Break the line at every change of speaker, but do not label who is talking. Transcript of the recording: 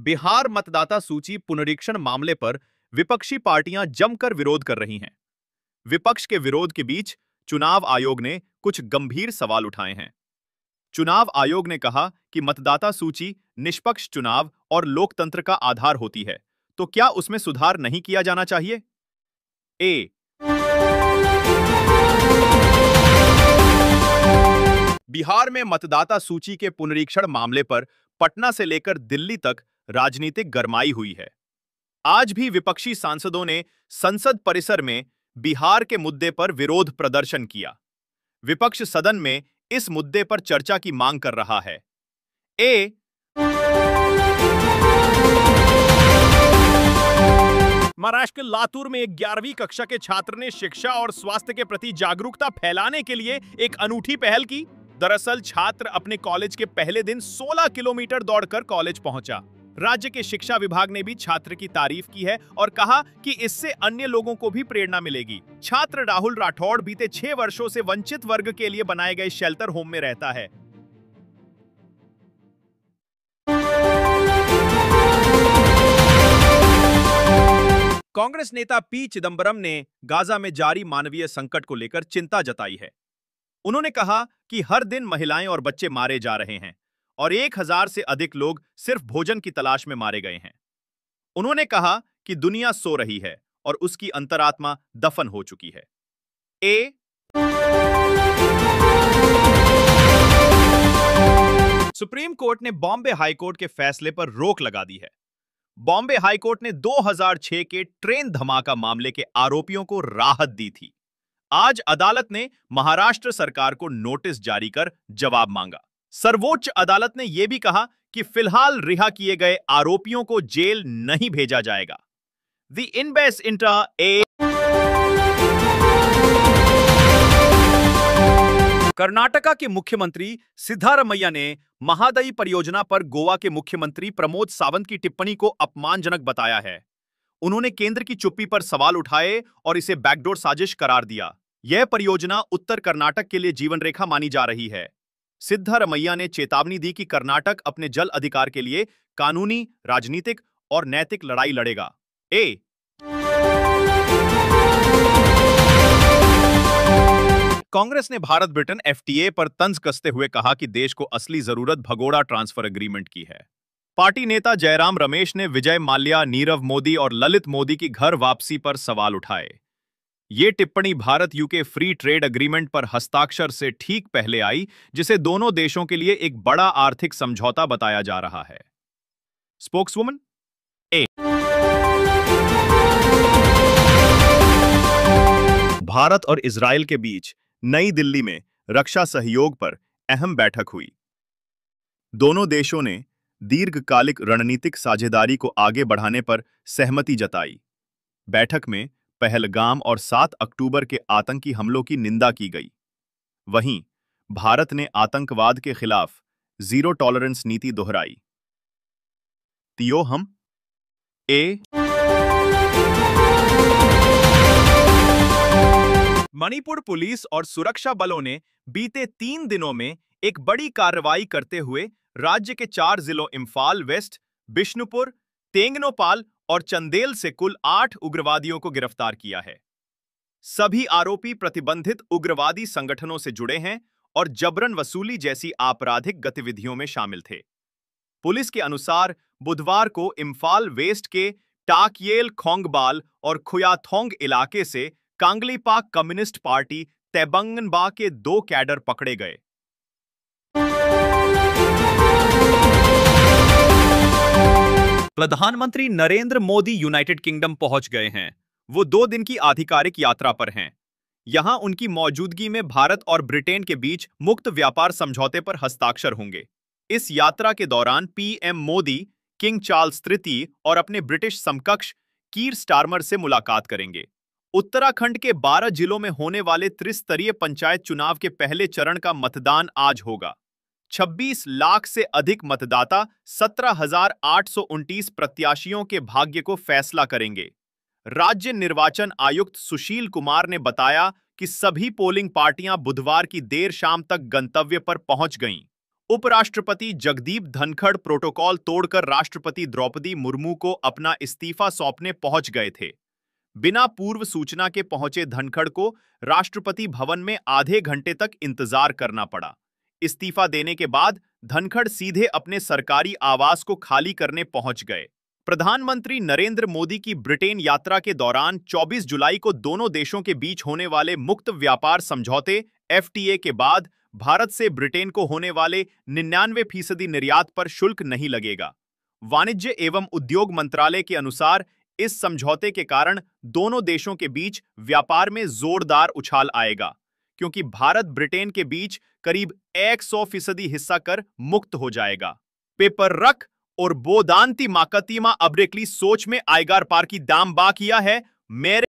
बिहार मतदाता सूची पुनरीक्षण मामले पर विपक्षी पार्टियां जमकर विरोध कर रही हैं। विपक्ष के विरोध के बीच चुनाव आयोग ने कुछ गंभीर सवाल उठाए हैं। चुनाव आयोग ने कहा कि मतदाता सूची निष्पक्ष चुनाव और लोकतंत्र का आधार होती है, तो क्या उसमें सुधार नहीं किया जाना चाहिए? ए बिहार में मतदाता सूची के पुनरीक्षण मामले पर पटना से लेकर दिल्ली तक राजनीतिक गरमाई हुई है। आज भी विपक्षी सांसदों ने संसद परिसर में बिहार के मुद्दे पर विरोध प्रदर्शन किया। विपक्ष सदन में इस मुद्दे पर चर्चा की मांग कर रहा है। महाराष्ट्र के लातूर में एक 11वीं कक्षा के छात्र ने शिक्षा और स्वास्थ्य के प्रति जागरूकता फैलाने के लिए एक अनूठी पहल की। दरअसल छात्र अपने कॉलेज के पहले दिन 16 किलोमीटर दौड़कर कॉलेज पहुंचा। राज्य के शिक्षा विभाग ने भी छात्र की तारीफ की है और कहा कि इससे अन्य लोगों को भी प्रेरणा मिलेगी। छात्र राहुल राठौड़ बीते 6 वर्षों से वंचित वर्ग के लिए बनाए गए शेल्टर होम में रहता है। कांग्रेस नेता पी चिदंबरम ने गाजा में जारी मानवीय संकट को लेकर चिंता जताई है। उन्होंने कहा कि हर दिन महिलाएं और बच्चे मारे जा रहे हैं और 1000 से अधिक लोग सिर्फ भोजन की तलाश में मारे गए हैं। उन्होंने कहा कि दुनिया सो रही है और उसकी अंतरात्मा दफन हो चुकी है। सुप्रीम कोर्ट ने बॉम्बे हाईकोर्ट के फैसले पर रोक लगा दी है। बॉम्बे हाईकोर्ट ने 2006 के ट्रेन धमाका मामले के आरोपियों को राहत दी थी। आज अदालत ने महाराष्ट्र सरकार को नोटिस जारी कर जवाब मांगा। सर्वोच्च अदालत ने यह भी कहा कि फिलहाल रिहा किए गए आरोपियों को जेल नहीं भेजा जाएगा। द इनबेस इंटर कर्नाटका के मुख्यमंत्री सिद्धारमैया ने महादई परियोजना पर गोवा के मुख्यमंत्री प्रमोद सावंत की टिप्पणी को अपमानजनक बताया है। उन्होंने केंद्र की चुप्पी पर सवाल उठाए और इसे बैकडोर साजिश करार दिया। यह परियोजना उत्तर कर्नाटक के लिए जीवन रेखा मानी जा रही है। सिद्धारमैया ने चेतावनी दी कि कर्नाटक अपने जल अधिकार के लिए कानूनी, राजनीतिक और नैतिक लड़ाई लड़ेगा। कांग्रेस ने भारत ब्रिटेन एफटीए पर तंज कसते हुए कहा कि देश को असली जरूरत भगोड़ा ट्रांसफर एग्रीमेंट की है। पार्टी नेता जयराम रमेश ने विजय माल्या, नीरव मोदी और ललित मोदी की घर वापसी पर सवाल उठाए। ये टिप्पणी Bharat UK free trade agreement पर हस्ताक्षर से ठीक पहले आई, जिसे दोनों देशों के लिए एक बड़ा आर्थिक समझौता बताया जा रहा है। स्पोक्सवुमन भारत और इजरायल के बीच नई दिल्ली में रक्षा सहयोग पर अहम बैठक हुई। दोनों देशों ने दीर्घकालिक रणनीतिक साझेदारी को आगे बढ़ाने पर सहमति जताई। बैठक में पहलगाम और 7 अक्टूबर के आतंकी हमलों की निंदा की गई। वहीं भारत ने आतंकवाद के खिलाफ जीरो टॉलरेंस नीति दोहराई। तियो हम मणिपुर पुलिस और सुरक्षा बलों ने बीते 3 दिनों में एक बड़ी कार्रवाई करते हुए राज्य के 4 जिलों इंफाल वेस्ट, बिष्णुपुर, तेंगनोपाल और चंदेल से कुल 8 उग्रवादियों को गिरफ्तार किया है। सभी आरोपी प्रतिबंधित उग्रवादी संगठनों से जुड़े हैं और जबरन वसूली जैसी आपराधिक गतिविधियों में शामिल थे। पुलिस के अनुसार बुधवार को इंफाल वेस्ट के टाकयेल खोंगबाल और खुयाथोंग इलाके से कांगलीपाक कम्युनिस्ट पार्टी तैबंगनबा के 2 कैडर पकड़े गए। प्रधानमंत्री नरेंद्र मोदी यूनाइटेड किंगडम पहुंच गए हैं। वो 2 दिन की आधिकारिक यात्रा पर हैं। यहां उनकी मौजूदगी में भारत और ब्रिटेन के बीच मुक्त व्यापार समझौते पर हस्ताक्षर होंगे। इस यात्रा के दौरान पीएम मोदी किंग चार्ल्स तृतीय और अपने ब्रिटिश समकक्ष कीर स्टारमर से मुलाकात करेंगे। उत्तराखंड के 12 जिलों में होने वाले त्रिस्तरीय पंचायत चुनाव के पहले चरण का मतदान आज होगा। 26 लाख से अधिक मतदाता 17,829 प्रत्याशियों के भाग्य को फैसला करेंगे। राज्य निर्वाचन आयुक्त सुशील कुमार ने बताया कि सभी पोलिंग पार्टियां बुधवार की देर शाम तक गंतव्य पर पहुंच गईं। उपराष्ट्रपति जगदीप धनखड़ प्रोटोकॉल तोड़कर राष्ट्रपति द्रौपदी मुर्मू को अपना इस्तीफा सौंपने पहुंच गए थे। बिना पूर्व सूचना के पहुंचे धनखड़ को राष्ट्रपति भवन में आधे घंटे तक इंतजार करना पड़ा। इस्तीफा देने के बाद धनखड़ सीधे अपने सरकारी आवास को खाली करने पहुंच गए। प्रधानमंत्री नरेंद्र मोदी की ब्रिटेन यात्रा के दौरान 24 जुलाई को दोनों देशों के बीच होने वाले मुक्त व्यापार समझौते एफटीए के बाद भारत से ब्रिटेन को होने वाले 99% निर्यात पर शुल्क नहीं लगेगा। वाणिज्य एवं उद्योग मंत्रालय के अनुसार इस समझौते के कारण दोनों देशों के बीच व्यापार में जोरदार उछाल आएगा, क्योंकि भारत ब्रिटेन के बीच करीब 100% हिस्सा कर मुक्त हो जाएगा। पेपर रख और बोदांती माकतीमा अब्रेकली सोच में आयगार पार की दाम बा किया है मेरे